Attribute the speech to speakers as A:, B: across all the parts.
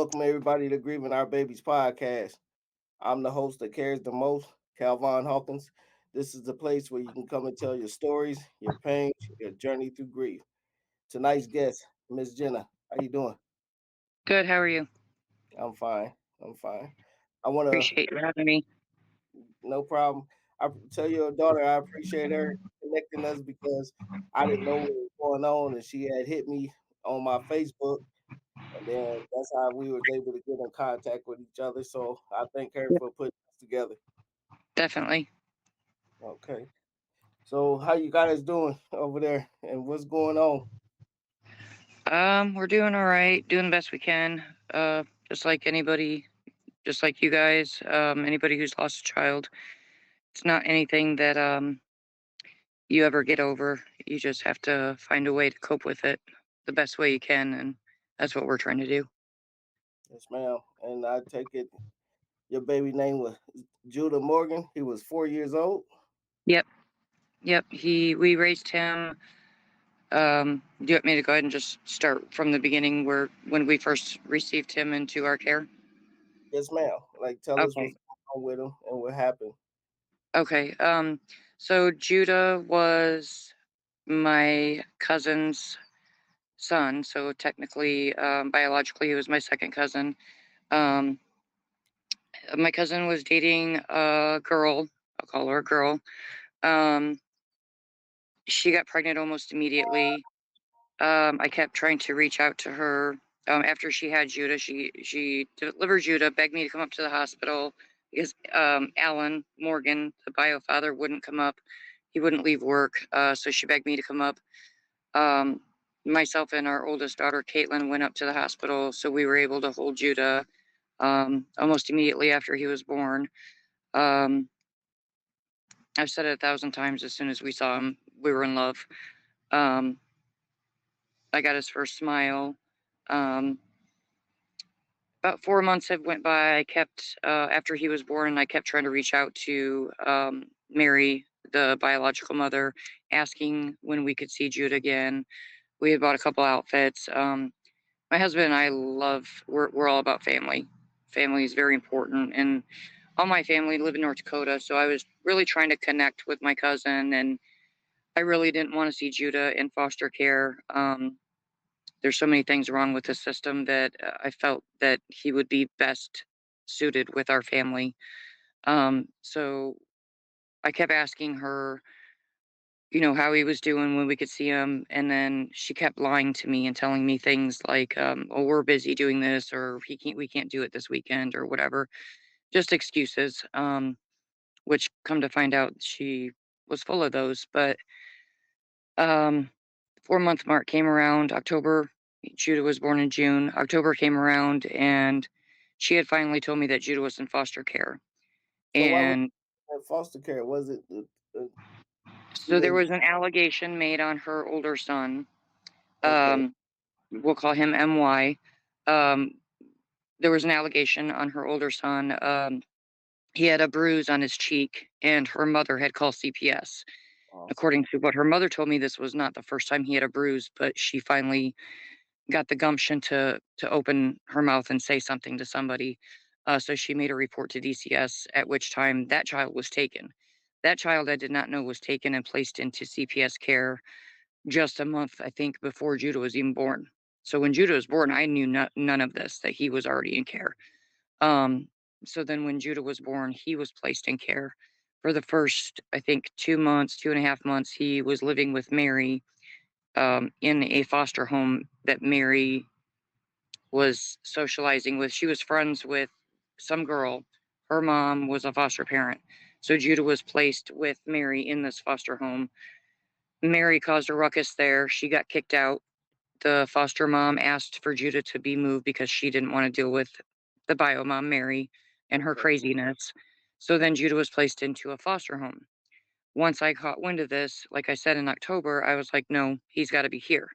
A: welcome everybody to Grieving Our Babies podcast. I'm the host that cares the most, Calvin Hawkins. This is the place where you can come and tell your stories, your pain, your journey through grief. Tonight's guest, Miss Jenna. How you doing?
B: Good. How are you?
A: I'm fine. I'm fine. I want to,
B: Appreciate you having me.
A: no problem. I tell your daughter I appreciate her connecting us because I didn't know what was going on, and she had hit me on my Facebook. And then that's how we was able to get in contact with each other. So I thank her
B: Yep.
A: for putting us together.
B: Definitely.
A: Okay. So how you guys doing over there and what's going on?
B: We're doing all right. Doing the best we can. Just like anybody, just like you guys. Anybody who's lost a child. It's not anything that you ever get over. You just have to find a way to cope with it the best way you can, and that's what we're trying to do.
A: Yes, ma'am. And I take it your baby name was Judah Morgan. He was 4 years old.
B: Yep. Yep. We raised him. Do you want me to go ahead and just start from the beginning, where when we first received him into our care?
A: Yes, ma'am. Like tell us what's
B: Okay.
A: going on with him and what happened.
B: Okay. So Judah was my cousin's son. So technically, biologically, he was my second cousin. Um, my cousin was dating a girl. I'll call her a girl. Um, she got pregnant almost immediately. I kept trying to reach out to her. After she had Judah, she delivered Judah, begged me to come up to the hospital because Alan Morgan, the bio father, wouldn't come up. He wouldn't leave work, so she begged me to come up. Um, Myself and our oldest daughter, Caitlin, went up to the hospital, so we were able to hold Judah almost immediately after he was born. Um, I've said it 1,000 times. As soon as we saw him, we were in love. Um, I got his first smile. Um, about 4 months have went by. I kept after he was born, I kept trying to reach out to Mary, the biological mother, asking when we could see Jude again. We had bought a couple outfits. My husband and I we're all about family. Family is very important, and all my family live in North Dakota. So I was really trying to connect with my cousin, and I really didn't want to see Judah in foster care. There's so many things wrong with the system that I felt that he would be best suited with our family. So I kept asking her, how he was doing when we could see him, and then she kept lying to me and telling me things like, "Oh, we're busy doing this," or we can't do it this weekend," or whatever, just excuses. Which come to find out, she was full of those. But um, 4 month mark came around, October. Judah was born in June. October came around, and she had finally told me that Judah was in foster care.
A: So why was
B: And
A: it in foster care? Was it she
B: so there
A: didn't
B: was an allegation made on her older son.
A: okay.
B: Um, we'll call him MY. Um, there was an allegation on her older son. He had a bruise on his cheek, and her mother had called CPS.
A: Awesome.
B: According to what her mother told me, this was not the first time he had a bruise, but she finally got the gumption to open her mouth and say something to somebody. So she made a report to DCS, at which time that child was taken. That child I did not know was taken and placed into CPS care just a month, I think, before Judah was even born. So when Judah was born, I knew none of this, that he was already in care. Um, so then when Judah was born, he was placed in care. For the first, I think, 2 months, 2.5 months, he was living with Mary in a foster home that Mary was socializing with. She was friends with some girl. Her mom was a foster parent. So Judah was placed with Mary in this foster home. Mary caused a ruckus there. She got kicked out. The foster mom asked for Judah to be moved because she didn't want to deal with the bio mom, Mary, and her
A: Okay.
B: craziness. So then Judah was placed into a foster home. Once I caught wind of this, like I said in October, I was like, no, he's got to be here.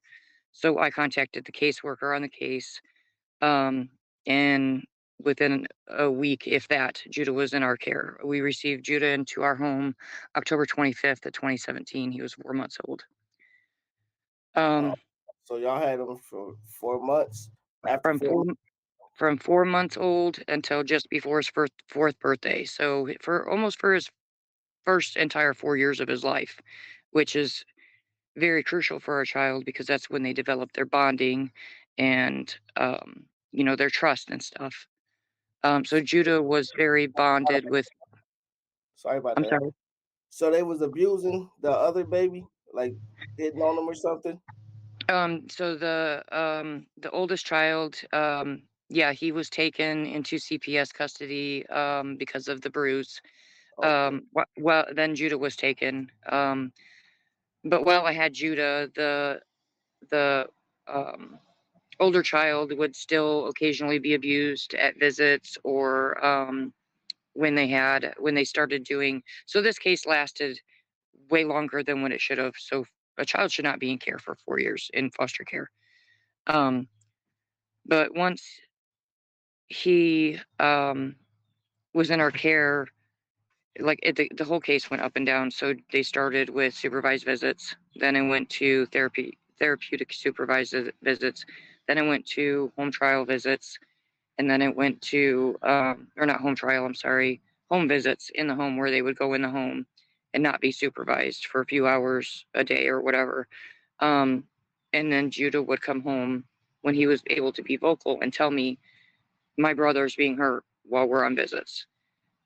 B: So I contacted the caseworker on the case. Um, and within a week, if that, Judah was in our care. We received Judah into our home October 25th of 2017. He was 4 months old.
A: Uh,
B: Um,
A: so y'all had him for 4 months. After
B: from
A: four
B: four,
A: months,
B: from 4 months old until just before his fourth birthday. So for his first entire 4 years of his life, which is very crucial for a child because that's when they develop their bonding and, their trust and stuff. So Judah was very bonded with.
A: Sorry about
B: I'm
A: that.
B: sorry.
A: So they was abusing the other baby, like hitting on them or something.
B: So the oldest child, yeah, he was taken into CPS custody, because of the bruise.
A: Okay.
B: Well, then Judah was taken. But while I had Judah, the um, older child would still occasionally be abused at visits or, when they started doing. So this case lasted way longer than what it should have. So a child should not be in care for 4 years in foster care. Um, but once he, was in our care, like the whole case went up and down. So they started with supervised visits, then it went to therapeutic supervised visits, then it went to home trial visits, and then it went to, or not home trial, I'm sorry, home visits in the home where they would go in the home and not be supervised for a few hours a day or whatever. Um, and then Judah would come home when he was able to be vocal and tell me my brother's being hurt while we're on visits.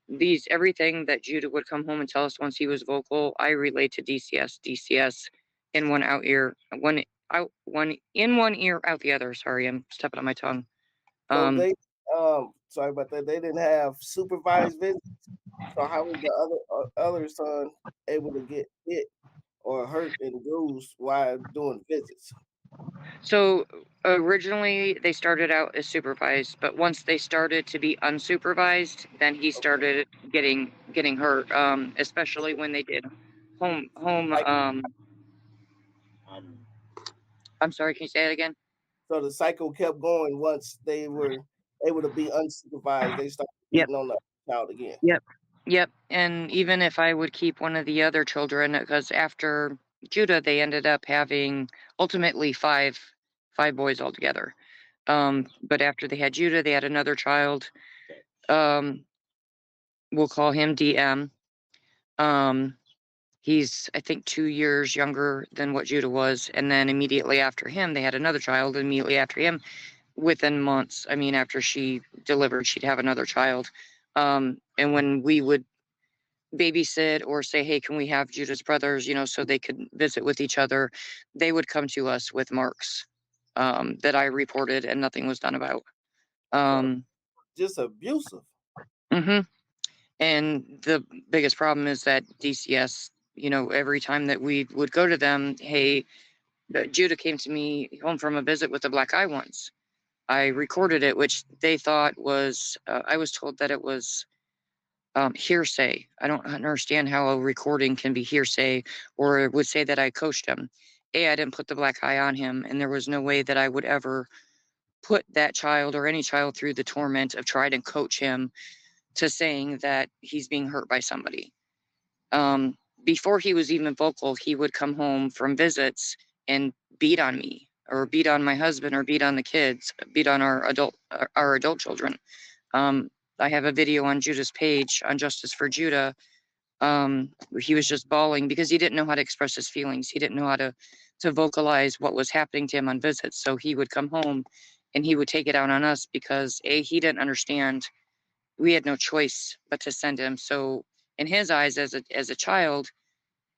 B: These Everything that Judah would come home and tell us once he was vocal, I relate to DCS. DCS in one out ear, one in one ear, out the other. Sorry, I'm stepping on my tongue.
A: So
B: Um,
A: they sorry about that. They didn't have supervised visits. So how was the other son able to get hit or hurt and bruised while doing visits?
B: so originally they started out as supervised, but once they started to be unsupervised, then he
A: Okay.
B: started getting hurt. Especially when they did home.
A: Like
B: I'm sorry, can you say that again?
A: so the cycle kept going once they were able to be unsupervised. They started
B: Yep.
A: beating on the child again.
B: Yep. Yep. And even if I would keep one of the other children, because after Judah, they ended up having ultimately five boys altogether. But after they had Judah, they had another child. Um, we'll call him DM. Um, he's, I think, 2 years younger than what Judah was. And then immediately after him, they had another child. Immediately after him, within months, I mean, after she delivered, she'd have another child. And when we would babysit or say, hey, can we have Judah's brothers, so they could visit with each other, they would come to us with marks, that I reported and nothing was done about.
A: So
B: Um,
A: just abusive.
B: hmm And the biggest problem is that DCS, every time that we would go to them, hey, Judah came to me home from a visit with a black eye once. I recorded it, which they thought was, I was told that it was, hearsay. I don't understand how a recording can be hearsay or it would say that I coached him. I didn't put the black eye on him, and there was no way that I would ever put that child or any child through the torment of trying to coach him to saying that he's being hurt by somebody. Before he was even vocal, he would come home from visits and beat on me or beat on my husband or beat on the kids, beat on our adult children. Um, I have a video on Judah's page on Justice for Judah. He was just bawling because he didn't know how to express his feelings. He didn't know how to vocalize what was happening to him on visits. So he would come home and he would take it out on us because he didn't understand. We had no choice but to send him. So in his eyes, as a child,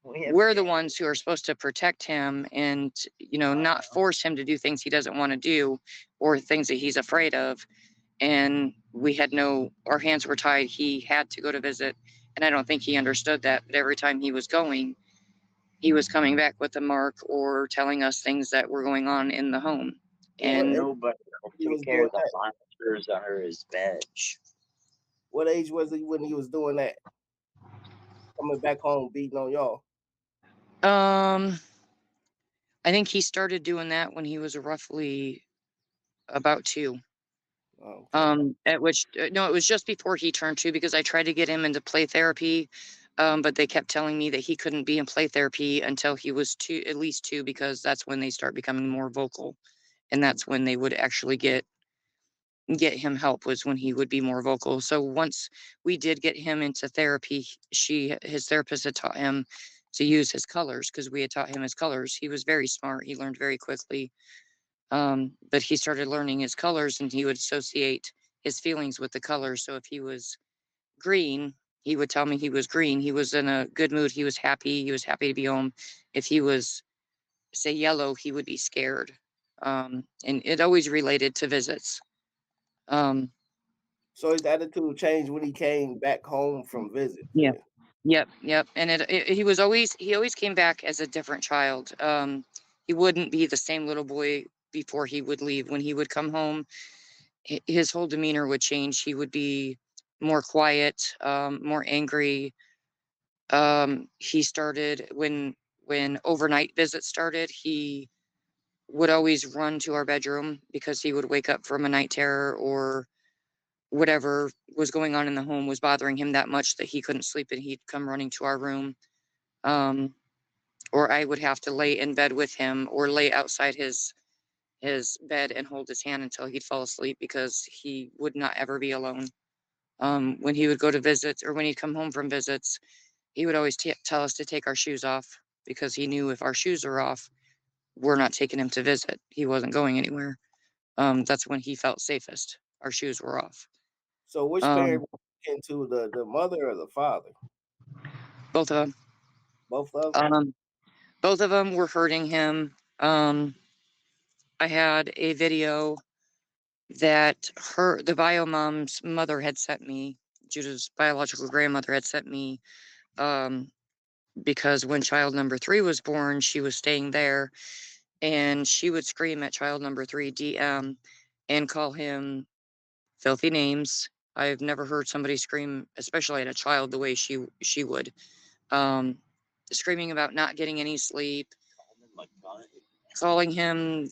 B: we're the ones who are supposed to protect him and not force him to do things he doesn't want to do or things that he's afraid of. And we had no, our hands were tied. He had to go to visit, and I don't think he understood that. But every time he was going, he was coming back with a mark or telling us things that were going on in the home.
A: What
B: And
A: age he was doing that? What age was he when he was doing that? Coming back home beating on y'all.
B: um I think he started doing that when he was roughly about 2.
A: Okay.
B: At which no, it was just before he turned 2 because I tried to get him into play therapy, but they kept telling me that he couldn't be in play therapy until he was 2, at least 2, because that's when they start becoming more vocal, and that's when they would actually get get him help was when he would be more vocal. So once we did get him into therapy, his therapist had taught him to use his colors because we had taught him his colors. He was very smart. He learned very quickly. But he started learning his colors and he would associate his feelings with the colors. So if he was green, he would tell me he was green. He was in a good mood. He was happy. He was happy to be home. If he was, say, yellow, he would be scared. And it always related to visits. Um,
A: So his attitude changed when he came back home from visits.
B: yeah.
A: Then.
B: Yep, yep. And he always came back as a different child. He wouldn't be the same little boy before he would leave. When he would come home, his whole demeanor would change. He would be more quiet, more angry. He started when overnight visits started. He would always run to our bedroom because he would wake up from a night terror or whatever was going on in the home was bothering him that much that he couldn't sleep and he'd come running to our room. Um, or I would have to lay in bed with him or lay outside his bed and hold his hand until he'd fall asleep because he would not ever be alone. When he would go to visits or when he'd come home from visits, he would always tell us to take our shoes off because he knew if our shoes are off, we're not taking him to visit. He wasn't going anywhere. That's when he felt safest. Our shoes were off.
A: So which
B: Um,
A: parent into the mother or the father?
B: both of them.
A: Both of them.
B: Um, both of them were hurting him. I had a video that the bio mom's mother had sent me. Judah's biological grandmother had sent me um, because when child number three was born, she was staying there and she would scream at child number three, DM, and call him filthy names. I've never heard somebody scream, especially at a child, the way she would. Um, Screaming about not getting any sleep, calling him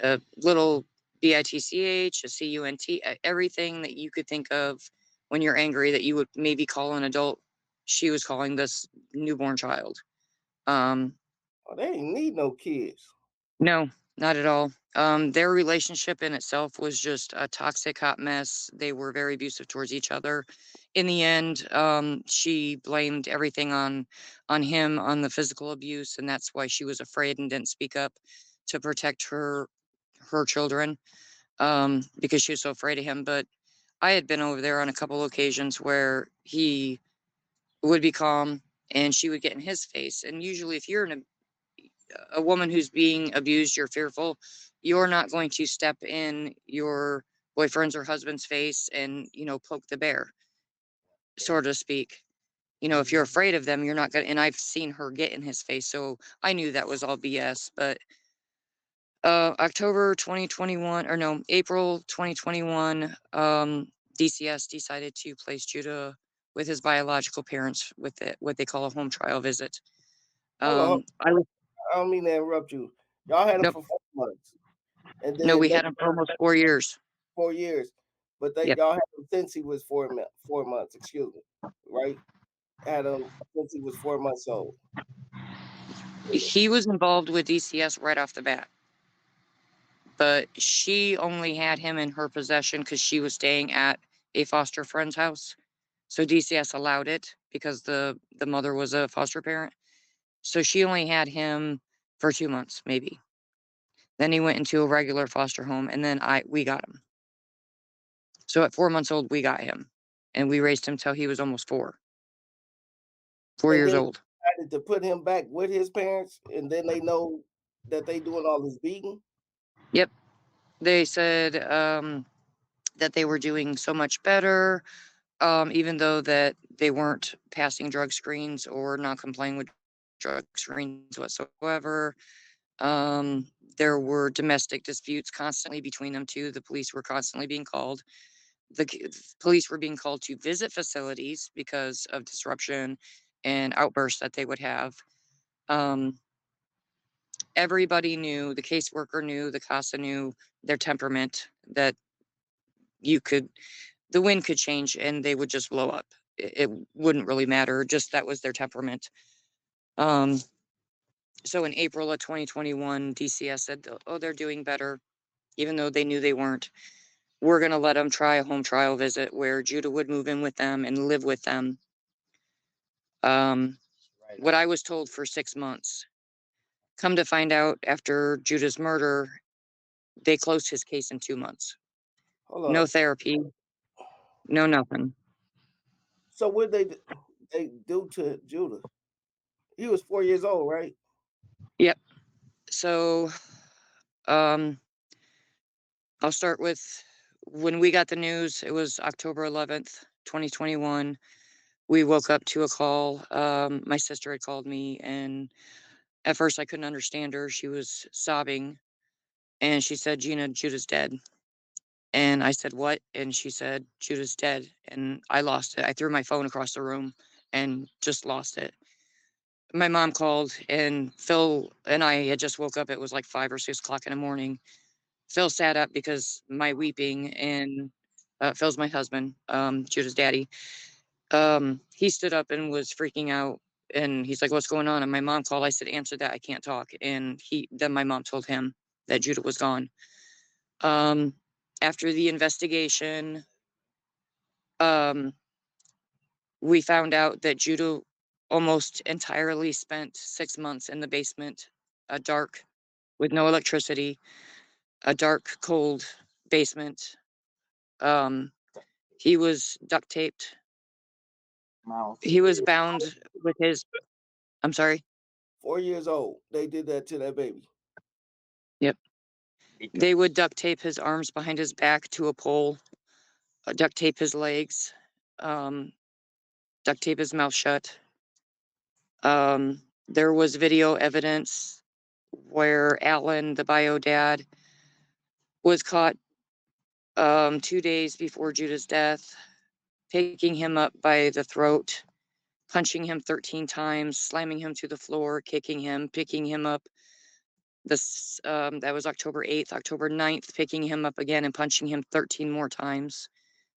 B: a little bitch, a cunt, everything that you could think of when you're angry that you would maybe call an adult. She was calling this newborn child. Um,
A: Oh, they ain't need no kids.
B: no, not at all. Their relationship in itself was just a toxic hot mess. They were very abusive towards each other. In the end, she blamed everything on him, on the physical abuse, and that's why she was afraid and didn't speak up to protect her children, because she was so afraid of him. But I had been over there on a couple occasions where he would be calm and she would get in his face. And usually, if you're in a woman who's being abused, you're fearful, you're not going to step in your boyfriend's or husband's face and, poke the bear, so to speak. If you're afraid of them, you're not going to. And I've seen her get in his face. So I knew that was all BS. But October 2021, or no, April 2021, DCS decided to place Judah with his biological parents with what they call a home trial visit.
A: Hold on,
B: I was,
A: I don't mean to interrupt you. Y'all had him
B: nope,
A: for 4 months, and
B: no,
A: then
B: we
A: they
B: had him for almost 4 years.
A: 4 years, but they
B: Yep.
A: y'all had him since he was 4 months. Excuse me, right? Had him since he was 4 months old.
B: He was involved with DCS right off the bat, but she only had him in her possession because she was staying at a foster friend's house. So DCS allowed it because the mother was a foster parent. So she only had him for 2 months, maybe. Then he went into a regular foster home, and then we got him. So at 4 months old, we got him, and we raised him till he was almost four
A: And
B: years
A: then
B: old.
A: decided to put him back with his parents, and then they know that they doing all this beating.
B: Yep. They said that they were doing so much better, even though that they weren't passing drug screens or not complying with drug screens whatsoever. There were domestic disputes constantly between them too. The police were constantly being called. Police were being called to visit facilities because of disruption and outbursts that they would have. Um, Everybody knew, the caseworker knew, the CASA knew their temperament, that you could, the wind could change and they would just blow up. It wouldn't really matter. Just that was their temperament. Um, so in April of 2021, DCS said, oh, they're doing better, even though they knew they weren't. we're going to let them try a home trial visit where Judah would move in with them and live with them. Um, what I was told for 6 months. Come to find out, after Judah's murder, they closed his case in 2 months.
A: Hold
B: No
A: up.
B: therapy, no nothing.
A: So what they do to Judah? He was 4 years old, right?
B: Yep. So, um, I'll start with when we got the news. It was October 11th, 2021. We woke up to a call. My sister had called me, and at first I couldn't understand her. She was sobbing, and she said, "Gina, Judah's dead." And I said, "What?" And she said, "Judah's dead." And I lost it. I threw my phone across the room and just lost it. My mom called, and Phil and I had just woke up. It was like 5 or 6 o'clock in the morning. Phil sat up because my weeping, and Phil's my husband, Judah's daddy. He stood up and was freaking out. And he's like, "What's going on?" And my mom called. I said, "Answer that. I can't talk." And then my mom told him that Judah was gone. Um, After the investigation, um, we found out that Judah almost entirely spent 6 months in the basement, dark, with no electricity, a dark, cold basement. Um, he was duct taped. He was bound with his. I'm sorry.
A: 4 years old. They did that to that baby.
B: Yep. They would duct tape his arms behind his back to a pole, duct tape his legs, um, duct tape his mouth shut. There was video evidence where Alan, the bio dad, was caught 2 days before Judah's death, picking him up by the throat, punching him 13 times, slamming him to the floor, kicking him, picking him up. That was October 8th. October 9th, picking him up again and punching him 13 more times,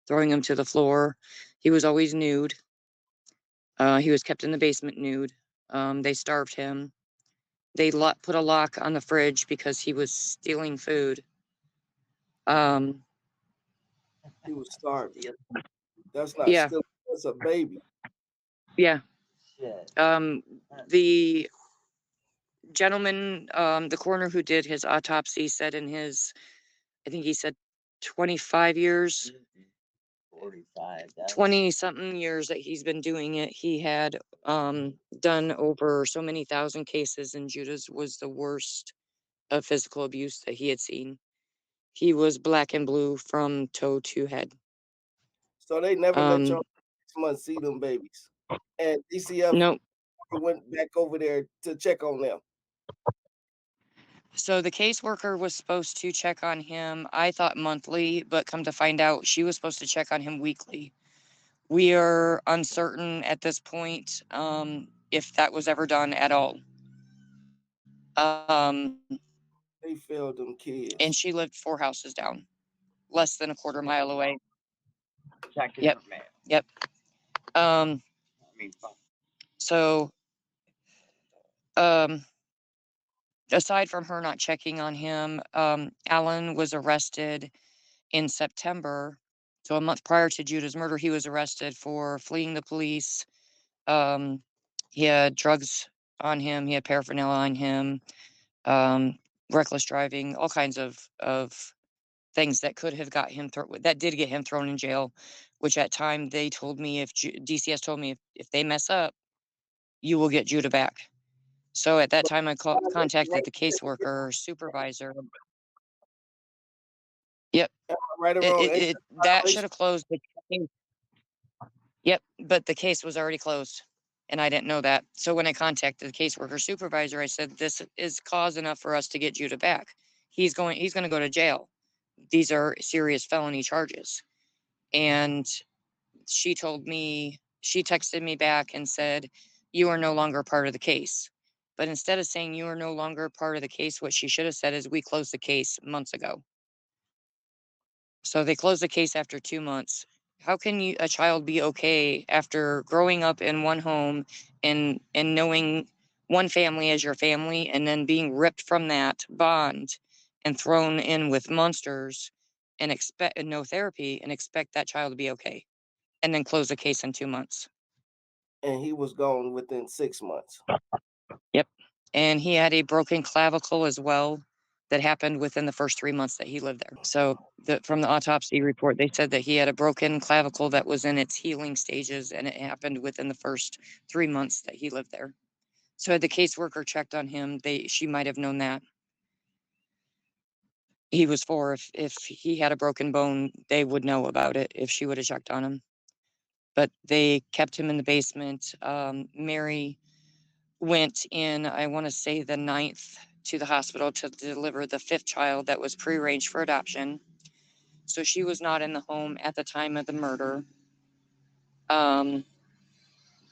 B: throwing him to the floor. He was always nude. He was kept in the basement nude. They starved him. They put a lock on the fridge because he was stealing food. Um,
A: He was starving. That's not
B: yeah,
A: still. That's a baby.
B: yeah. Um, the gentleman, the coroner who did his autopsy, said in his, I think he said 25 years, 20 something years that he's been doing it, he had done over so many thousand cases, and Judah's was the worst of physical abuse that he had seen. He was black and blue from toe to head.
A: So they never let y'all
B: Um,
A: 6 months see them babies. And DCF
B: no,
A: went back over there to check on them.
B: so the caseworker was supposed to check on him, I thought monthly, but come to find out, she was supposed to check on him weekly. We are uncertain at this point if that was ever done at all. Um,
A: They failed them
B: and she
A: kids.
B: lived 4 houses down, less than a quarter mile away. Yep, yep. Um, so, um, aside from her not checking on him, Alan was arrested in September. So a month prior to Judah's murder, he was arrested for fleeing the police. Um, he had drugs on him. He had paraphernalia on him. Reckless driving, all kinds of things that could have got him that did get him thrown in jail. Which at time they told me, if DCS told me, if they mess up, you will get Judah back. So at that
A: But
B: time, I
A: right,
B: contacted the caseworker supervisor. Yep,
A: right or wrong, ain't that
B: that should
A: violation?
B: have closed the case. Yep, but the case was already closed, and I didn't know that. So when I contacted the caseworker supervisor, I said, "This is cause enough for us to get Judah back. He's going to go to jail. These are serious felony charges." And she texted me back and said, "You are no longer part of the case." But instead of saying you are no longer part of the case, what she should have said is, "We closed the case months ago." So they closed the case after 2 months. How can a child be okay after growing up in one home and knowing one family as your family, and then being ripped from that bond and thrown in with monsters and expect no therapy and expect that child to be okay, and then close the case in 2 months.
A: And he was gone within 6 months.
B: Yep. And he had a broken clavicle as well that happened within the first 3 months that he lived there. So from the autopsy report, they said that he had a broken clavicle that was in its healing stages, and it happened within the first 3 months that he lived there. So had the caseworker checked on him, she might have known that he was four. If he had a broken bone, they would know about it if she would have checked on him. But they kept him in the basement. Mary went in, I want to say, the ninth to the hospital to deliver the fifth child that was prearranged for adoption. So she was not in the home at the time of the murder. Um,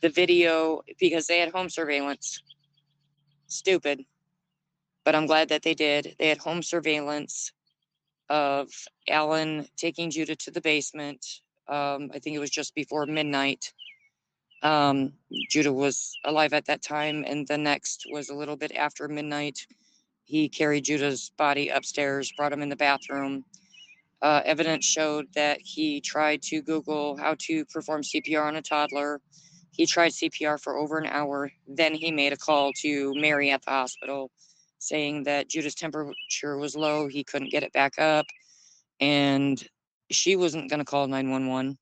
B: the video, because they had home surveillance, stupid, but I'm glad that they did. They had home surveillance of Alan taking Judah to the basement. I think it was just before midnight. Judah was alive at that time, and the next was a little bit after midnight. He carried Judah's body upstairs, brought him in the bathroom. Evidence showed that he tried to Google how to perform CPR on a toddler. He tried CPR for over an hour. Then he made a call to Mary at the hospital saying that Judah's temperature was low. He couldn't get it back up, and she wasn't going to call 911.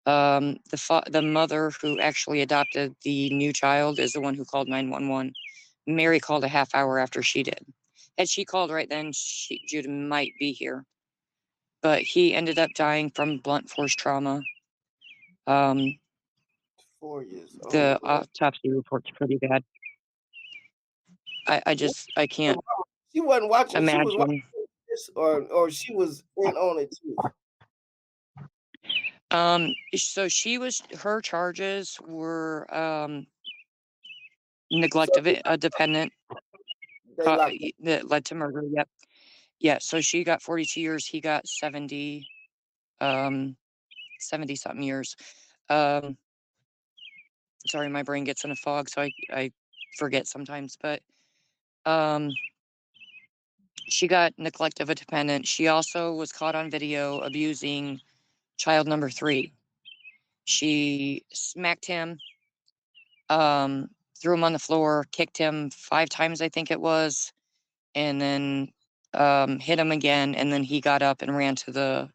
B: The mother who actually adopted the new child is the one who called 911. Mary called a half hour after she did. Had she called right then, Judah might be here. But he ended up dying from blunt force trauma. Um,
A: 4 years
B: the
A: old.
B: autopsy report's pretty bad. I can't
A: She wasn't watching. She was
B: imagine.
A: watching this, or she was in on it too.
B: So her charges were
A: So
B: neglect of a dependent
A: they locked up
B: that led to murder. Yep. Yeah. So she got 42 years. He got 70, 70 something years. Um, Sorry, my brain gets in a fog, so I forget sometimes. But um, she got neglect of a dependent. She also was caught on video abusing child number 3. She smacked him, threw him on the floor, kicked him 5 times, I think it was, and then hit him again. And then he got up and ran to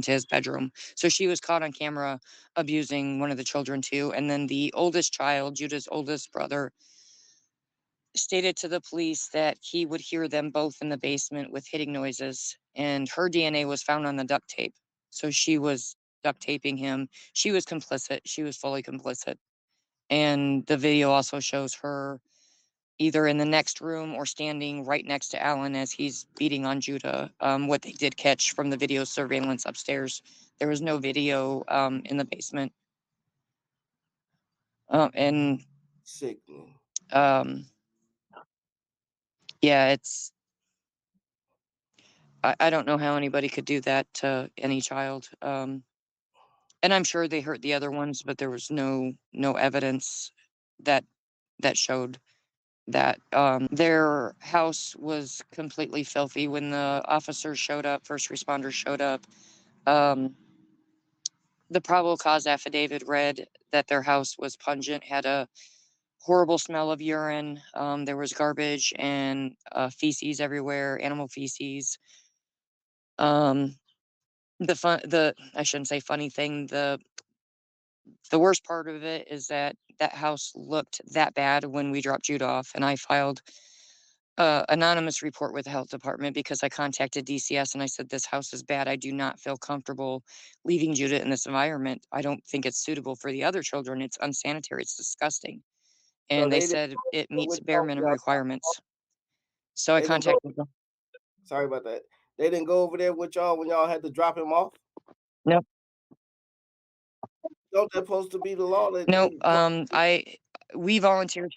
B: his bedroom. So she was caught on camera abusing one of the children too. And then the oldest child, Judah's oldest brother, stated to the police that he would hear them both in the basement with hitting noises, and her DNA was found on the duct tape. So she was duct taping him. She was complicit. She was fully complicit. And the video also shows her either in the next room or standing right next to Alan as he's beating on Judah. What they did catch from the video surveillance upstairs, there was no video in the basement. And
A: sickening.
B: um, yeah, I don't know how anybody could do that to any child. And I'm sure they hurt the other ones, but there was no evidence that showed that. Their house was completely filthy when the officers showed up, first responders showed up. Um, the probable cause affidavit read that their house was pungent, had a horrible smell of urine. There was garbage and feces everywhere, animal feces. Um, the I shouldn't say funny thing. The worst part of it is that that house looked that bad when we dropped Jude off, and I filed anonymous report with the health department because I contacted DCS and I said, this house is bad. I do not feel comfortable leaving Judah in this environment. I don't think it's suitable for the other children. It's unsanitary. It's disgusting.
A: So
B: And they
A: they didn't
B: said it
A: go
B: meets
A: with
B: bare
A: y'all.
B: minimum requirements. So I
A: They didn't go.
B: contacted them.
A: Sorry about that. They didn't go over there with y'all when y'all had to drop him off.
B: Nope.
A: Don't that supposed to be the law that
B: Nope.
A: they drop?
B: We volunteered.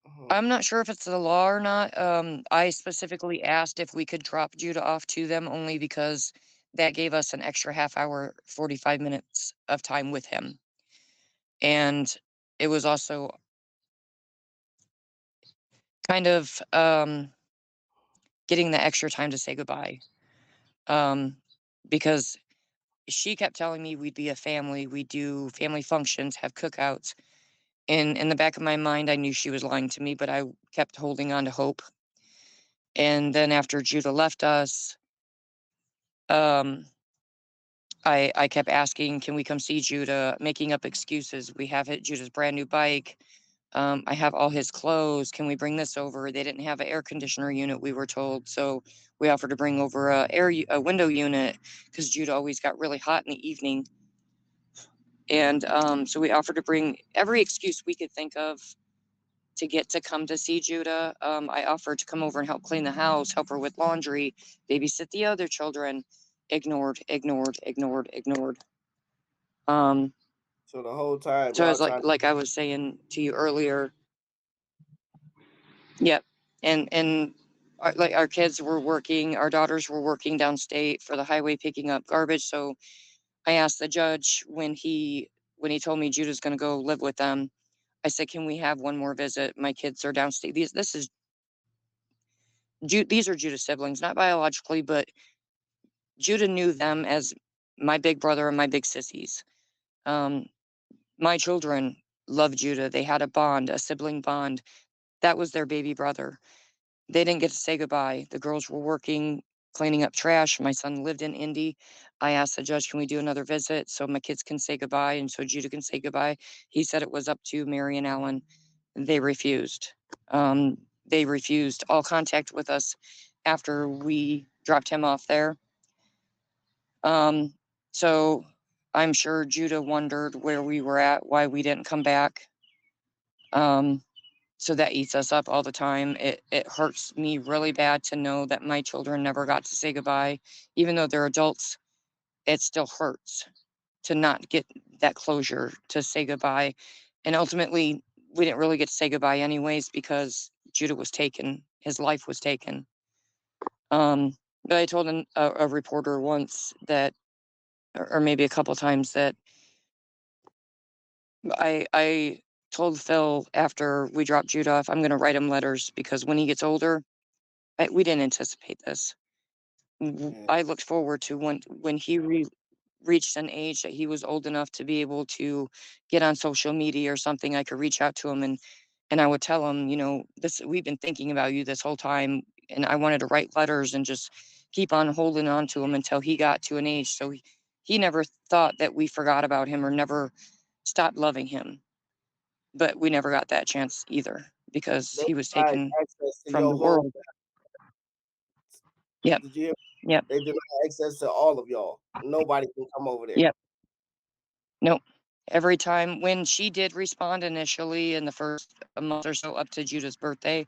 A: Mhm.
B: I'm not sure if it's the law or not. I specifically asked if we could drop Judah off to them only because that gave us an extra half hour, 45 minutes of time with him. And it was also kind of getting the extra time to say goodbye. Um, because she kept telling me we'd be a family, we'd do family functions, have cookouts. And in the back of my mind, I knew she was lying to me, but I kept holding on to hope. And then after Judah left us, um, I kept asking, can we come see Judah? Making up excuses. We have Judah's brand new bike. I have all his clothes. Can we bring this over? They didn't have an air conditioner unit, we were told. So we offered to bring over a window unit because Judah always got really hot in the evening. And so we offered to bring every excuse we could think of to get to come to see Judah. I offered to come over and help clean the house, help her with laundry, babysit the other children. Ignored, ignored, ignored, ignored. Um,
A: So the whole time
B: so I
A: y'all
B: was
A: trying
B: like I was saying to you earlier, yep. And like our kids were working, our daughters were working downstate for the highway picking up garbage. So I asked the judge when he told me Judah's going to go live with them. I said, "Can we have one more visit? My kids are downstate. These are Judah's siblings, not biologically, but Judah knew them as my big brother and my big sissies. Um, my children loved Judah. They had a bond, a sibling bond. That was their baby brother. They didn't get to say goodbye. The girls were working, cleaning up trash. My son lived in Indy. I asked the judge, can we do another visit so my kids can say goodbye and so Judah can say goodbye? He said it was up to Mary and Alan. They refused. They refused all contact with us after we dropped him off there. Um, so I'm sure Judah wondered where we were at, why we didn't come back. Um, so that eats us up all the time. It hurts me really bad to know that my children never got to say goodbye. Even though they're adults, it still hurts to not get that closure to say goodbye. And ultimately, we didn't really get to say goodbye anyways because Judah was taken. His life was taken. But I told a reporter once that, or maybe a couple times, that I told Phil after we dropped Judah off, I'm going to write him letters because when he gets older, we didn't anticipate this.
A: yeah.
B: I looked forward to when he reached an age that he was old enough to be able to get on social media or something. I could reach out to him and I would tell him, this we've been thinking about you this whole time, and I wanted to write letters and just keep on holding on to him until he got to an age so he never thought that we forgot about him or never stopped loving him. But we never got that chance either because
A: They
B: he was
A: denied
B: taken
A: access to
B: from
A: your
B: the
A: whole.
B: world. Yep.
A: Did you hear?
B: Yep.
A: They denied access to all of y'all. Nobody can come over there.
B: Yep. Nope. Every time when she did respond initially in the first a month or so up to Judah's birthday,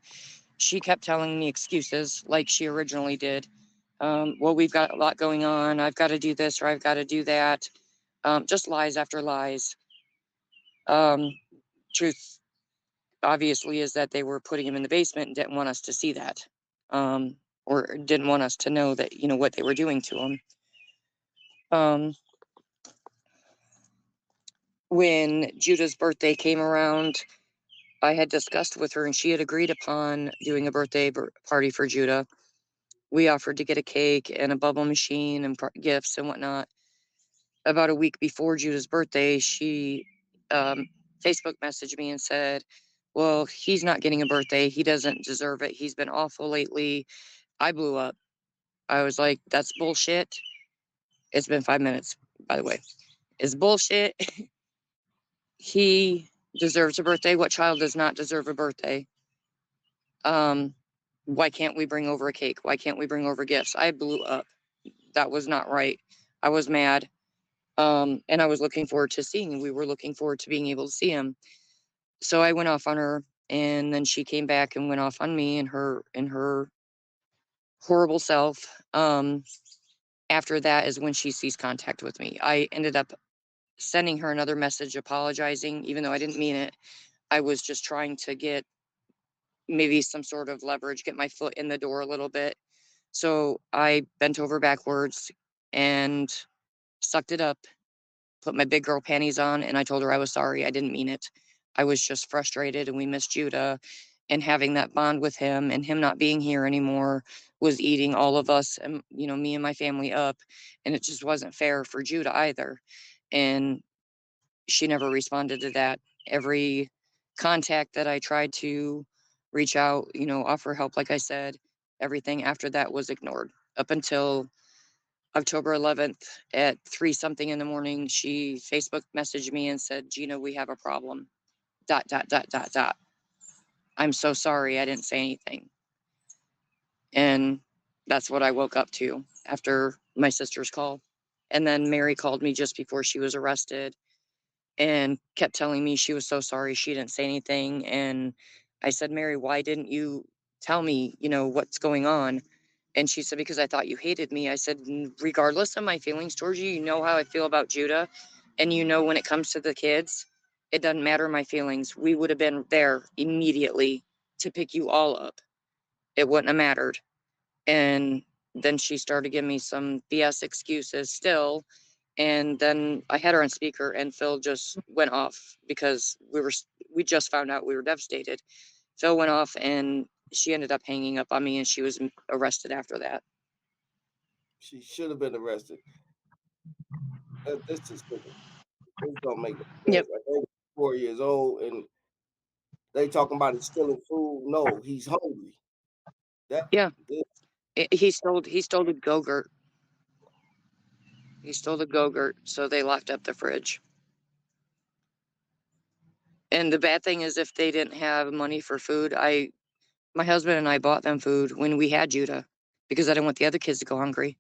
B: she kept telling me excuses like she originally did. Well, we've got a lot going on. I've got to do this or I've got to do that. Just lies after lies. Um, truth, obviously, is that they were putting him in the basement and didn't want us to see that, or didn't want us to know that what they were doing to him. Um, when Judah's birthday came around, I had discussed with her, and she had agreed upon doing a birthday party for Judah. We offered to get a cake and a bubble machine and gifts and whatnot. About a week before Judah's birthday, she Facebook messaged me and said, "Well, he's not getting a birthday. He doesn't deserve it. He's been awful lately." I blew up. I was like, "That's bullshit." It's been 5 minutes, by the way. It's bullshit. He deserves a birthday. What child does not deserve a birthday? Um, why can't we bring over a cake? Why can't we bring over gifts? I blew up. That was not right. I was mad. And I was looking forward to seeing him. We were looking forward to being able to see him. So I went off on her, and then she came back and went off on me and her horrible self. After that is when she ceased contact with me. I ended up sending her another message apologizing, even though I didn't mean it. I was just trying to get maybe some sort of leverage, get my foot in the door a little bit. So I bent over backwards and sucked it up, put my big girl panties on, and I told her I was sorry. I didn't mean it. I was just frustrated and we missed Judah. and having that bond with him, and him not being here anymore was eating all of us and, me and my family up, and it just wasn't fair for Judah either. And she never responded to that. Every contact that I tried to reach out, offer help, like I said, everything after that was ignored up until October 11th at 3 something in the morning. She Facebook messaged me and said, Gina, we have a problem. Dot, dot, dot, dot, dot. I'm so sorry. I didn't say anything. And that's what I woke up to after my sister's call. And then Mary called me just before she was arrested and kept telling me she was so sorry she didn't say anything. And I said, Mary, why didn't you tell me, what's going on? And she said, because I thought you hated me. I said, regardless of my feelings towards you, you know how I feel about Judah. And when it comes to the kids, it doesn't matter my feelings. We would have been there immediately to pick you all up. It wouldn't have mattered. And then she started giving me some BS excuses still. And then I had her on speaker, and Phil just went off because we just found out we were devastated. Phil went off, and she ended up hanging up on me, and she was arrested after that.
A: She should have been arrested. This is stupid. This don't make no
B: Yep.
A: sense. Like they 4 years old and they talking about he's stealing food. No, he's hungry. That
B: Yeah.
A: this,
B: He stole the Go-Gurt. He stole the Go-Gurt, so they locked up the fridge. And the bad thing is, if they didn't have money for food, my husband and I bought them food when we had Judah because I didn't want the other kids to go hungry.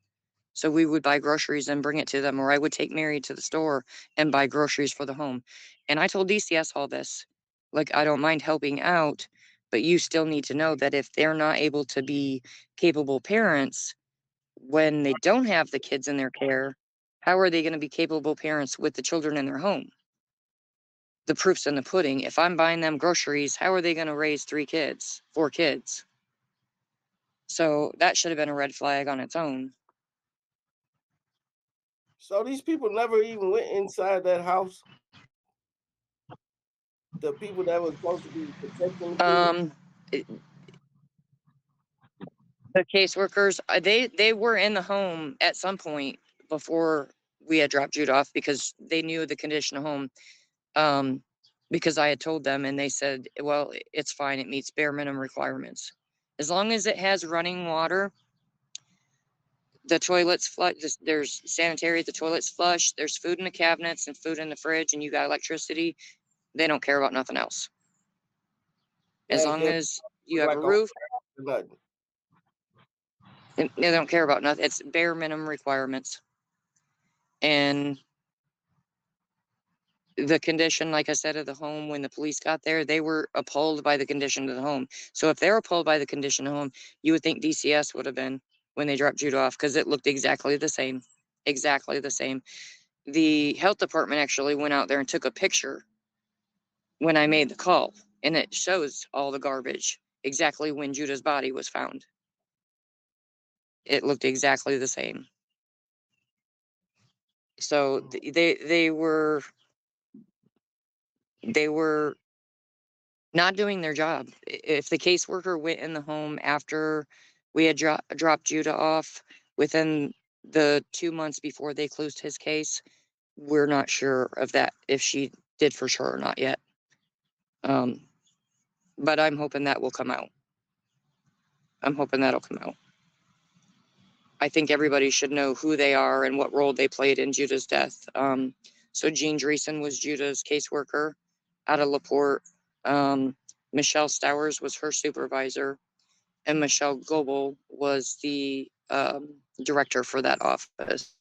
B: So we would buy groceries and bring it to them, or I would take Mary to the store and buy groceries for the home. And I told DCS all this. Like, I don't mind helping out, but you still need to know that if they're not able to be capable parents when they don't have the kids in their care, how are they going to be capable parents with the children in their home? The proof's in the pudding. If I'm buying them groceries, how are they going to raise 3 kids, 4 kids? So that should have been a red flag on its own.
A: so these people never even went inside that house. The people that was supposed to be protecting the kids.
B: Um, The caseworkers, they were in the home at some point before we had dropped Jude off because they knew the condition of home. Um, because I had told them, and they said, "Well, it's fine. It meets bare minimum requirements, as long as it has running water. The toilets flush. There's sanitary. The toilets flush. There's food in the cabinets and food in the fridge, and you got electricity. They don't care about nothing else.
A: They
B: As
A: ain't
B: long
A: care
B: as you have
A: like
B: a
A: a
B: roof,
A: or nothing.
B: they don't care about nothing. It's bare minimum requirements." And the condition, like I said, of the home when the police got there, they were appalled by the condition of the home. So if they're appalled by the condition of the home, you would think DCS would have been when they dropped Jude off because it looked exactly the same. Exactly the same. The health department actually went out there and took a picture when I made the call, and it shows all the garbage exactly when Judah's body was found. It looked exactly the same. So they were not doing their job. If the caseworker went in the home after we had dropped Judah off within the 2 months before they closed his case, we're not sure of that, if she did for sure or not yet. Um, but I'm hoping that will come out. I'm hoping that'll come out. I think everybody should know who they are and what role they played in Judah's death. So Jean Dreesen was Judah's caseworker out of LaPorte. Michelle Stowers was her supervisor, and Michelle Goebel was the director for that office.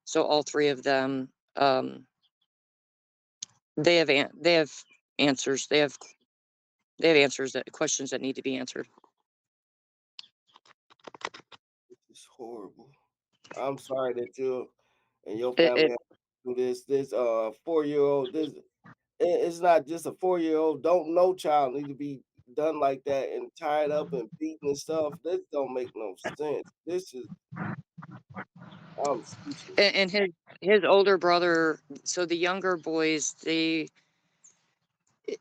B: So all three of them, they have answers. They have answers, that questions that need to be answered.
A: It's horrible. I'm sorry that you and your
B: It,
A: family
B: it
A: have to do this. This 4 year old. It's not just a 4 year old. Don't no child need to be done like that and tied up and beaten and stuff. This don't make no sense. This is I'm speechless.
B: and his older brother. So the younger boys,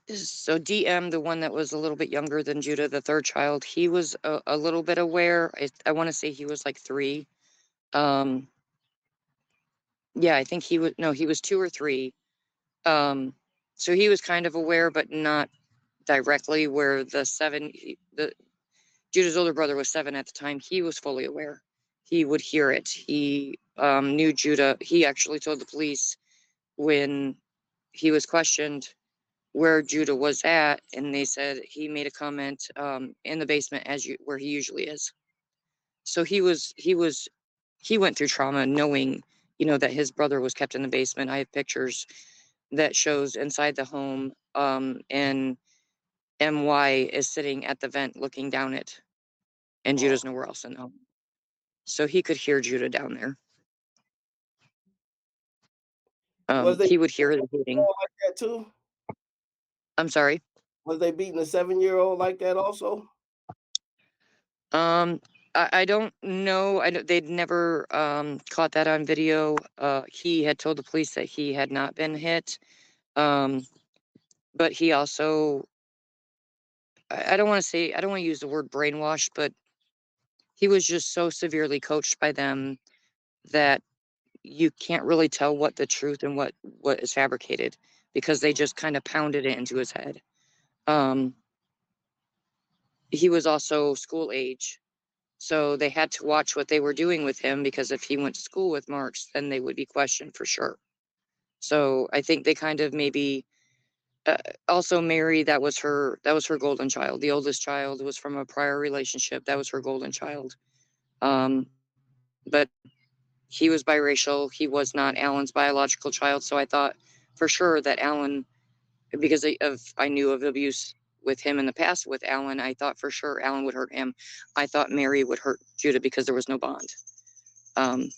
B: So DM, the one that was a little bit younger than Judah, the third child, he was a little bit aware. I want to say he was like 3. Um, yeah, I think he was, no, he was 2 or 3. Um, so he was kind of aware, but not directly. Where the Judah's older brother was 7 at the time. He was fully aware. He would hear it. He knew Judah. He actually told the police when he was questioned where Judah was at, and they said he made a comment in the basement where he usually is. So he went through trauma knowing, that his brother was kept in the basement. I have pictures that shows inside the home, and MY is sitting at the vent looking down it, and
A: Oh.
B: Judah's nowhere else in the home. So he could hear Judah down there.
A: Was they
B: He would hear the hooting.
A: like that too?
B: I'm sorry.
A: Was they beating a 7-year-old like that also?
B: Um, I don't know. They'd never caught that on video. He had told the police that he had not been hit. Um, but he also, I don't want to say, I don't want to use the word brainwashed, but he was just so severely coached by them that you can't really tell what the truth and what is fabricated, because they just kind of pounded it into his head. Um, he was also school age. So they had to watch what they were doing with him, because if he went to school with marks, then they would be questioned for sure. So I think they kind of maybe uh, also Mary, that was her golden child. The oldest child was from a prior relationship. That was her golden child. But he was biracial. He was not Alan's biological child. So I thought for sure that Alan, because I knew of abuse with him in the past with Alan, I thought for sure Alan would hurt him. I thought Mary would hurt Judah because there was no bond. Um,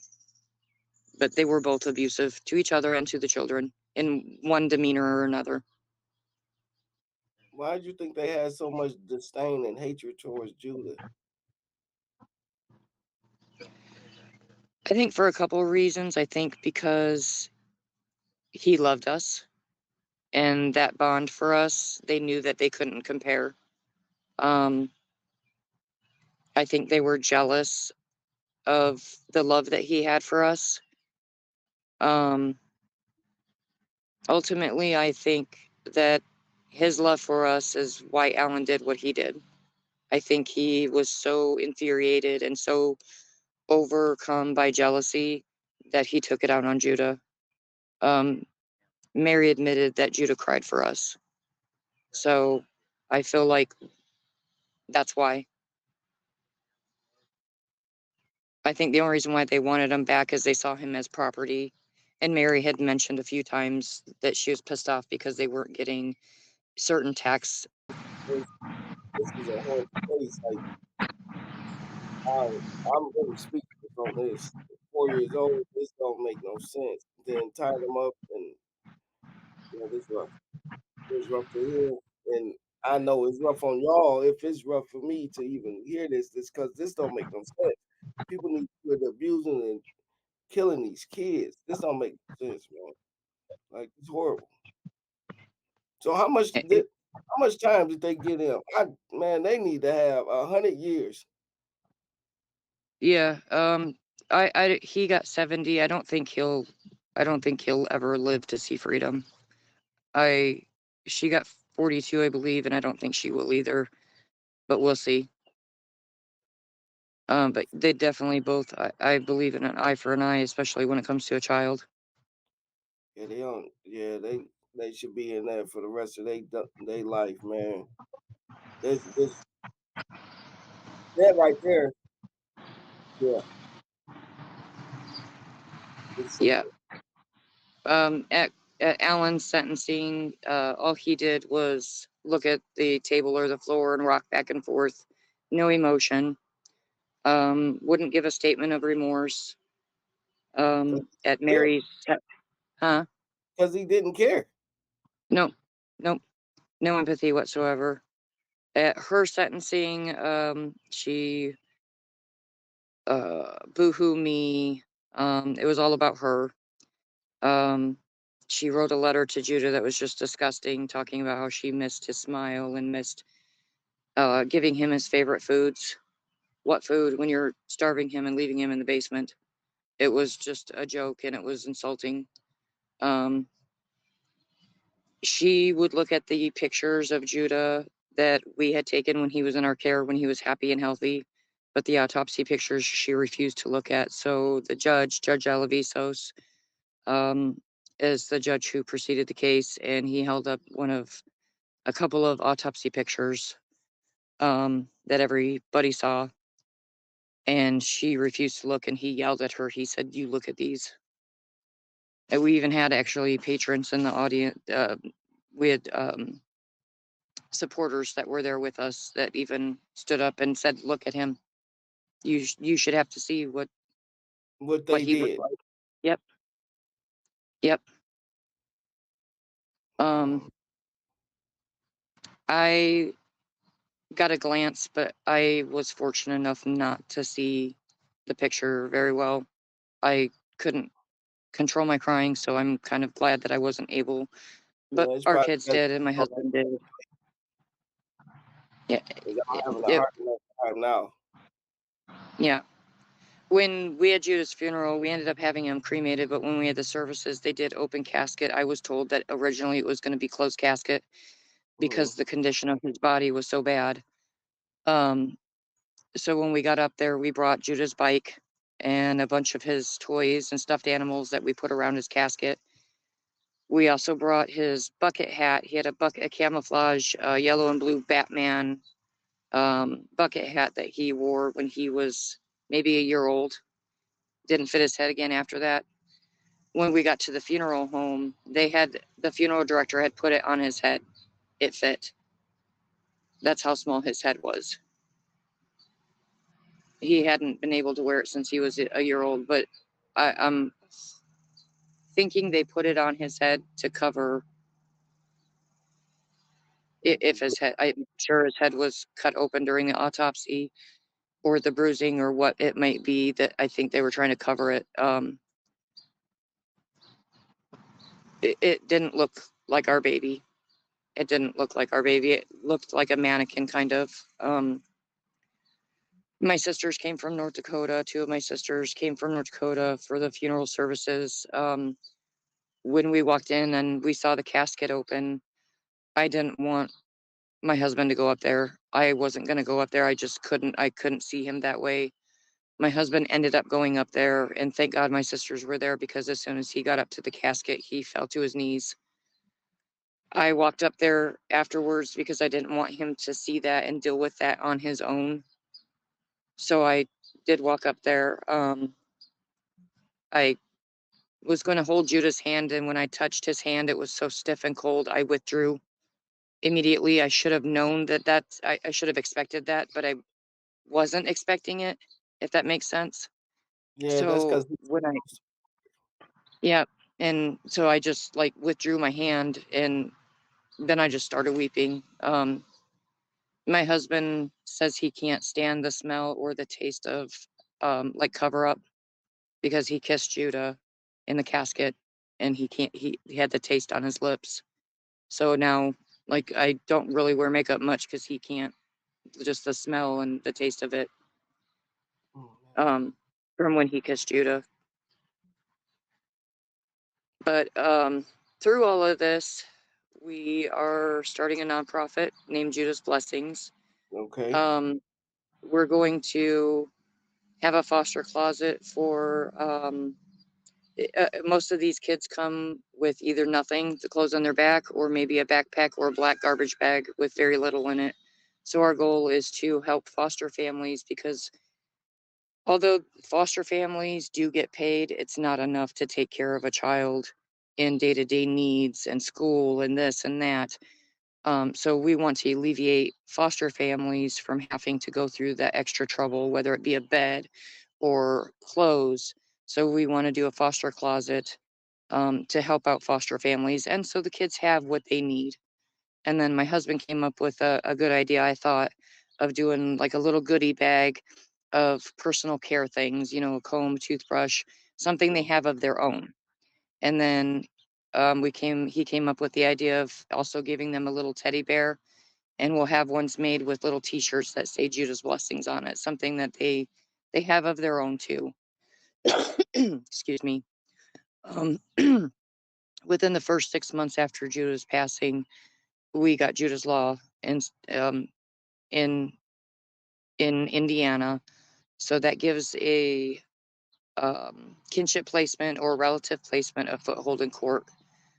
B: but they were both abusive to each other and to the children in one demeanor or another.
A: Why do you think they had so much disdain and hatred towards Judah?
B: I think for a couple of reasons. I think because he loved us, and that bond for us, they knew that they couldn't compare. Um, I think they were jealous of the love that he had for us. Um, Ultimately, I think that his love for us is why Alan did what he did. I think he was so infuriated and so overcome by jealousy that he took it out on Judah. Um, Mary admitted that Judah cried for us. So I feel like that's why. I think the only reason why they wanted him back is they saw him as property. And Mary had mentioned a few times that she was pissed off because they weren't getting certain tax.
A: This, this is a horrible case. Like I'm really speechless on this. 4 years old, this don't make no sense. Then tie them up and this rough. It's rough to hear, and I know it's rough on y'all. If it's rough for me to even hear this because this don't make no sense. People need to quit abusing and killing these kids. This don't make sense, man. Like it's horrible. So how much time did they get him? Man, they need to have 100 years.
B: Yeah, he got 70. I don't think he'll ever live to see freedom. I, she got 42, I believe, and I don't think she will either, but we'll see. But they definitely both, I believe in an eye for an eye, especially when it comes to a child.
A: Yeah, they don't. Yeah, they should be in there for the rest of their life, man. This that right there. Yeah, it's
B: Yeah. At Alan's sentencing, all he did was look at the table or the floor and rock back and forth. No emotion. Wouldn't give a statement of remorse. At Mary's, huh?
A: because he didn't care.
B: Nope, nope, no empathy whatsoever. At her sentencing, she boohoo me. It was all about her. Um, She wrote a letter to Judah that was just disgusting, talking about how she missed his smile and missed giving him his favorite foods. What food when you're starving him and leaving him in the basement? It was just a joke and it was insulting. Um, she would look at the pictures of Judah that we had taken when he was in our care, when he was happy and healthy, but the autopsy pictures she refused to look at. So the judge, Judge Alavisos, um, is the judge who preceded the case, and he held up one of a couple of autopsy pictures that everybody saw, and she refused to look, and he yelled at her. He said, "You look at these." And we even had actually patrons in the audience. We had supporters that were there with us that even stood up and said, "Look at him. You should have to see
A: What
B: what
A: they
B: he looked
A: did.
B: like." Yep, yep.
A: Oh,
B: Um, I got a glance, but I was fortunate enough not to see the picture very well. I couldn't control my crying, so I'm kind of glad that I wasn't able. But
A: yeah, it's
B: our
A: probably
B: kids
A: best
B: did, and my husband did. Yeah,
A: because I'm having a
B: yep,
A: hard enough time now.
B: yeah. When we had Judah's funeral, we ended up having him cremated, but when we had the services, they did open casket. I was told that originally it was going to be closed casket
A: Mm,
B: because the condition of his body was so bad. Um, so when we got up there, we brought Judah's bike and a bunch of his toys and stuffed animals that we put around his casket. We also brought his bucket hat. He had a camouflage yellow and blue Batman bucket hat that he wore when he was maybe a year old. Didn't fit his head again after that. When we got to the funeral home, the funeral director had put it on his head. It fit. That's how small his head was. He hadn't been able to wear it since he was a year old, but I'm thinking they put it on his head to cover if his head. I'm sure his head was cut open during the autopsy or the bruising or what it might be that I think they were trying to cover it. It didn't look like our baby. It didn't look like our baby. It looked like a mannequin kind of. My sisters came from North Dakota. Two of my sisters came from North Dakota for the funeral services. When we walked in and we saw the casket open, I didn't want my husband to go up there. I wasn't going to go up there. I just couldn't. I couldn't see him that way. My husband ended up going up there, and thank God my sisters were there because as soon as he got up to the casket, he fell to his knees. I walked up there afterwards because I didn't want him to see that and deal with that on his own. So I did walk up there. I was going to hold Judah's hand, and when I touched his hand, it was so stiff and cold, I withdrew immediately. I should have known I should have expected that, but I wasn't expecting it, if that makes sense.
A: yeah, that's
B: So
A: because
B: when I, yeah, and so I just like withdrew my hand, and then I just started weeping. My husband says he can't stand the smell or the taste of like cover up because he kissed Judah in the casket and he had the taste on his lips. So now like I don't really wear makeup much because he can't, just the smell and the taste of it
A: oh, man.
B: um from when he kissed Judah. But through all of this, we are starting a nonprofit named Judah's Blessings.
A: Okay.
B: Um we're going to have a foster closet for most of these kids come with either nothing, the clothes on their back, or maybe a backpack or a black garbage bag with very little in it. So our goal is to help foster families because although foster families do get paid, it's not enough to take care of a child in day-to-day needs and school and this and that. So we want to alleviate foster families from having to go through that extra trouble, whether it be a bed or clothes. So we want to do a foster closet to help out foster families. And so the kids have what they need. And then my husband came up with a good idea, I thought, of doing like a little goodie bag of personal care things, a comb, toothbrush, something they
A: Mm,
B: have of their own. And then He came up with the idea of also giving them a little teddy bear, and we'll have ones made with little T-shirts that say Judah's blessings on it, something that they have of their own too. Excuse me. Um, Within the first 6 months after Judah's passing, we got Judah's Law um, in in Indiana. So that gives a kinship placement or relative placement a foothold in court.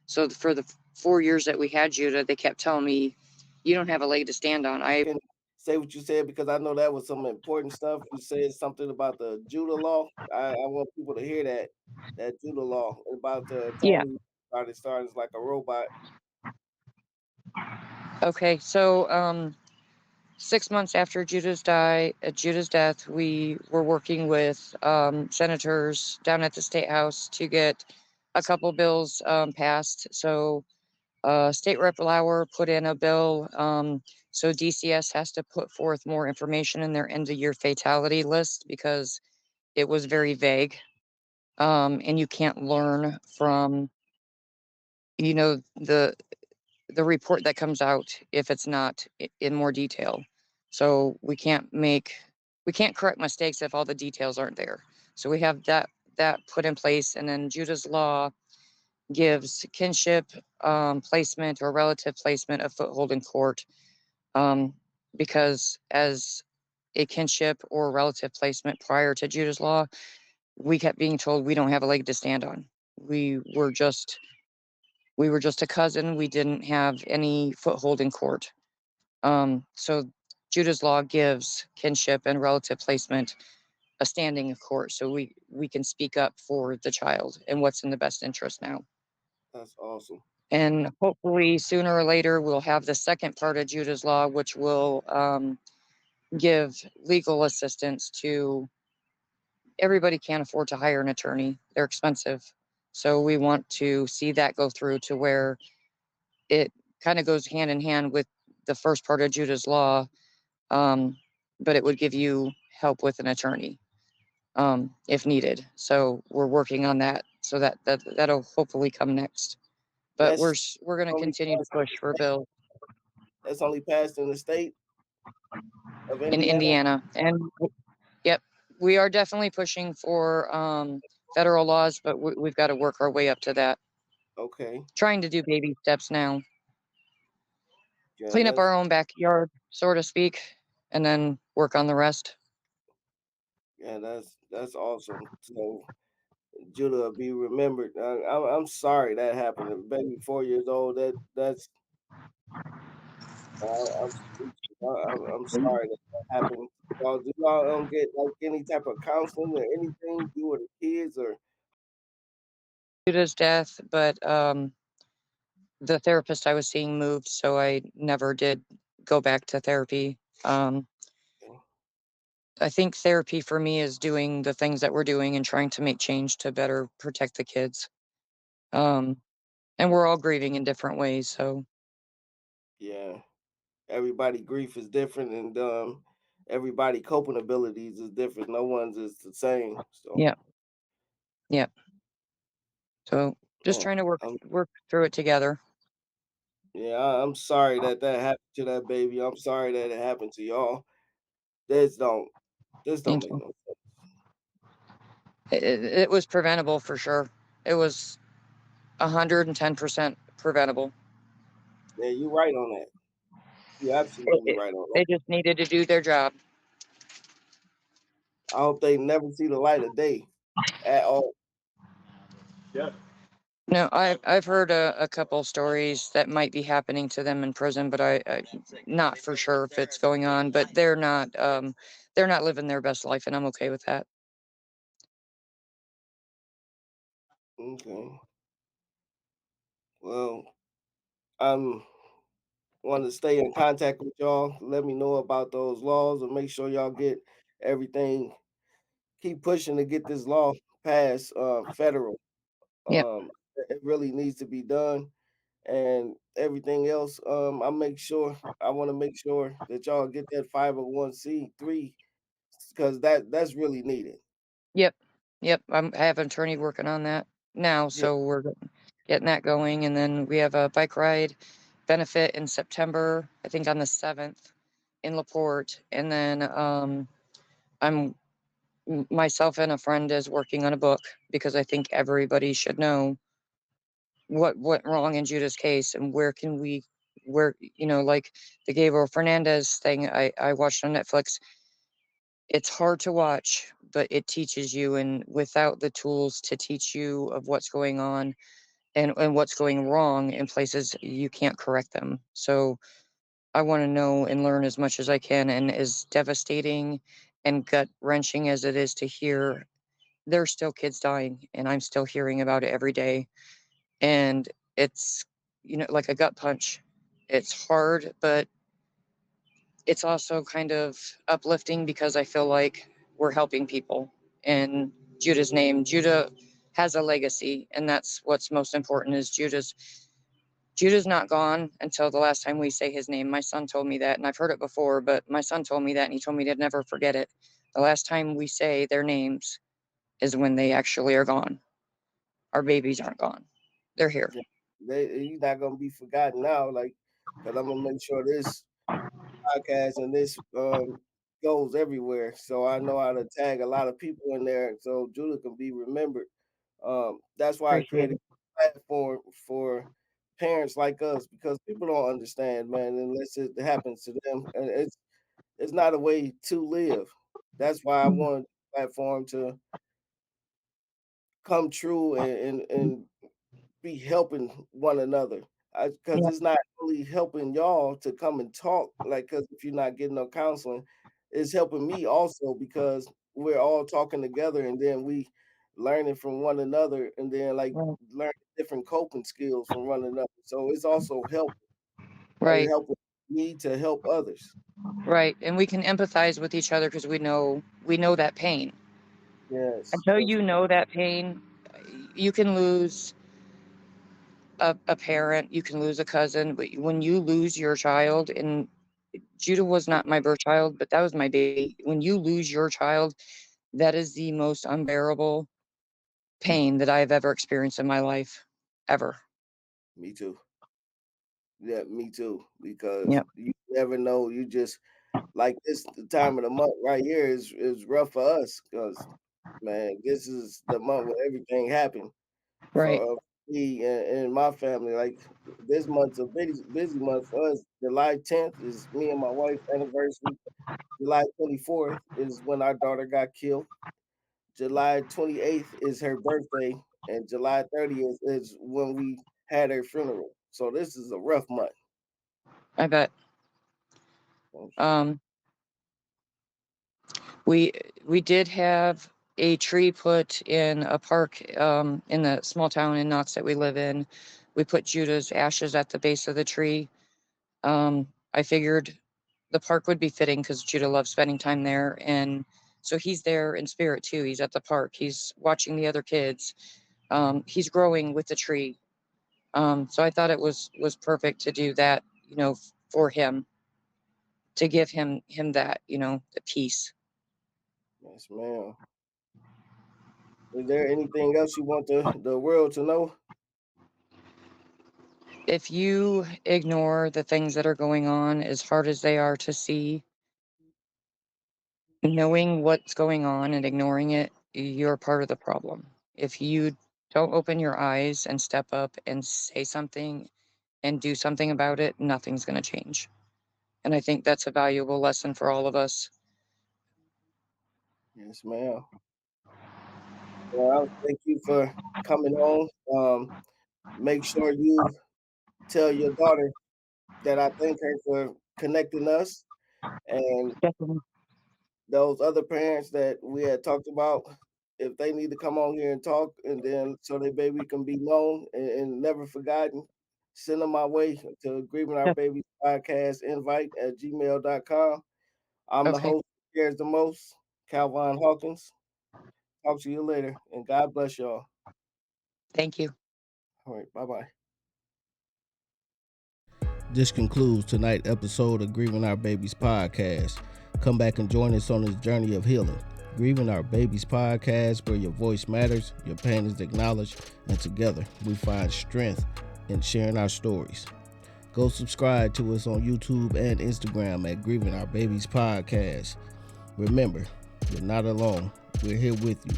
B: So for the 4 years that we had Judah, they kept telling me, "You don't have a leg to stand on." I
A: Can say what you said because I know that was some important stuff. You said something about the Judah law. I want people to hear that Judah law about the
B: Yeah.
A: attorney starting like a robot.
B: Okay. So 6 months after Judah's death, we were working with senators down at the state house to get a couple bills passed. So State Rep Lauer put in a bill. So DCS has to put forth more information in their end of year fatality list because it was very vague. And you can't learn from, you know, the report that comes out if it's not in more detail. So we can't correct mistakes if all the details aren't there. So we have that put in place, and then Judah's Law gives kinship placement or relative placement a foothold in court, um, because as a kinship or relative placement prior to Judah's Law, we kept being told we don't have a leg to stand on. We were just we were just a cousin. We didn't have any foothold in court. So Judah's Law gives kinship and relative placement a standing in court, so we can speak up for the child and what's in the best interest now.
A: That's awesome.
B: And hopefully, sooner or later, we'll have the second part of Judah's Law, which will give legal assistance to everybody. Can't afford to hire an attorney; they're expensive. So we want to see that go through to where it kind of goes hand in hand with the first part of Judah's Law, um, but it would give you help with an attorney if needed. So we're working on that, so that'll hopefully come next. But
A: That's
B: we're going to
A: only
B: continue to
A: passed in
B: push
A: the
B: for
A: state.
B: bills
A: That's only passed in the state of
B: in
A: Indiana.
B: Indiana, and yep, we are definitely pushing for federal laws, but we've got to work our way up to that.
A: Okay.
B: Trying to do baby steps now,
A: Yeah,
B: clean up our own backyard, so to speak, and then work on the rest.
A: that's awesome. So Judah will be remembered. I'm sorry that happened. A baby 4 years old. That's I'm speechless. I'm sorry that happened. Y'all, do y'all get like any type of counseling or anything? You or the kids or
B: Due to his death, but the therapist I was seeing moved, so I never did go back to therapy. I think therapy for me is doing the things that we're doing and trying to make change to better protect the kids. Um, and we're all grieving in different ways. So,
A: yeah. Everybody grief is different and everybody coping abilities is different. No one's is the same. So
B: yeah, yeah. So just
A: yeah.
B: trying to
A: I'm
B: work through it together.
A: yeah, I'm sorry that happened to that baby. I'm sorry that it happened to y'all. This don't this don't
B: Thank
A: make
B: you.
A: no sense.
B: It was preventable for sure. It was 110% preventable.
A: Yeah, you right on that. You absolutely right on that.
B: They just needed to do their job.
A: I hope they never see the light of day at all.
B: No, I've heard a couple stories that might be happening to them in prison, but I not for sure if it's going on. But they're not living their best life, and I'm okay with that.
A: Okay. Well, I'm want to stay in contact with y'all. Let me know about those laws and make sure y'all get everything. Keep pushing to get this law passed federal.
B: Yep,
A: It really needs to be done and everything else. I want to make sure that y'all get that 501c3 because that's really needed.
B: yep, yep. I have an attorney working on that now,
A: Yeah,
B: so we're good. getting that going. And then we have a bike ride benefit in September, I think on the 7th in LaPorte. And then I'm myself and a friend is working on a book because I think everybody should know what went wrong in Judah's case and where can we where like the Gabriel Fernandez thing I watched on Netflix. It's hard to watch, but it teaches you, and without the tools to teach you of what's going on and what's going wrong in places, you can't correct them. So I want to know and learn as much as I can. And as devastating and gut wrenching as it is to hear, there's still kids dying, and I'm still hearing about it every day. And it's, like a gut punch. It's hard, but it's also kind of uplifting because I feel like we're helping people in Judah's name. Judah has a legacy, and that's what's most important is Judah's not gone until the last time we say his name. My son told me that, and I've heard it before, but my son told me that, and he told me to never forget it. The last time we say their names is when they actually are gone. Our babies aren't gone. They're here.
A: Yeah. He's not gonna be forgotten now, like, because I'm gonna make sure this podcast and this goes everywhere. So I know how to tag a lot of people in there, so Judah can be remembered. That's why I
B: Appreciate
A: created
B: it.
A: a platform for parents like us because people don't understand, man, unless it happens to them, and it's not a way to live. That's why I
B: Mhm.
A: want a platform to come true and be helping one another. Because
B: Yeah,
A: it's not really helping y'all to come and talk, like, because if you're not getting no counseling, it's helping me also because we're all talking together and then we learning from one another and then like
B: right,
A: learning different coping skills from one another. So it's also
B: right,
A: helping me to help others.
B: right. And we can empathize with each other because we know that pain.
A: Yes,
B: Until
A: yes,
B: you know that pain, you can lose a parent, you can lose a cousin, but when you lose your child, and Judah was not my birth child, but that was my baby. When you lose your child, that is the most unbearable pain that I have ever experienced in my life, ever.
A: me too. Yeah, me too. Because
B: Yep.
A: you never know. You just like this the time of the month right here is rough for us because man, this is the month where everything happened
B: Right.
A: for me and my family. Like this month's a busy month for us. July 10th is me and my wife's anniversary. July 24th is when our daughter got killed. July 28th is her birthday, and July 30th is when we had her funeral. So this is a rough month.
B: I bet. Um, we we did have a tree put in a park in the small town in Knox that we live in. We put Judah's ashes at the base of the tree. I figured the park would be fitting because Judah loves spending time there, and so he's there in spirit too. He's at the park. He's watching the other kids. He's growing with the tree. So I thought it was perfect to do that, for him, to give him that, the peace.
A: Yes, ma'am. Is there anything else you want the world to know?
B: If you ignore the things that are going on, as hard as they are to see, knowing what's going on and ignoring it, you're part of the problem. If you don't open your eyes and step up and say something and do something about it, nothing's going to change. And I think that's a valuable lesson for all of us.
A: Yes, ma'am. Well, thank you for coming on. Make sure you tell your daughter that I thank her for connecting us and
B: Definitely.
A: those other parents that we had talked about. If they need to come on here and talk, and then so their baby can be known and never forgotten, send them my way to Grieving Our
B: Def-
A: Babies podcast invite at gmail.com. I'm the
B: Okay.
A: host who cares the most, Calvin Hawkins. Talk to you later, and God bless y'all.
B: Thank you.
A: All right, bye bye. This concludes tonight's episode of Grieving Our Babies podcast. Come back and join us on this journey of healing. Grieving Our Babies podcast, where your voice matters, your pain is acknowledged, and together we find strength in sharing our stories. Go subscribe to us on YouTube and Instagram at Grieving Our Babies podcast. Remember, you're not alone. We're here with you,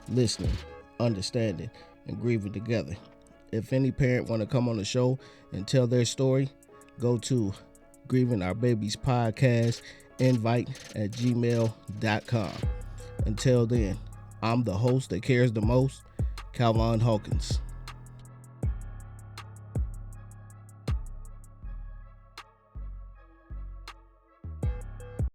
A: listening, understanding, and grieving together. If any parent want to come on the show and tell their story, go to Grieving Our Babies podcast invite@gmail.com. Until then, I'm the host that cares the most, Calvin Hawkins.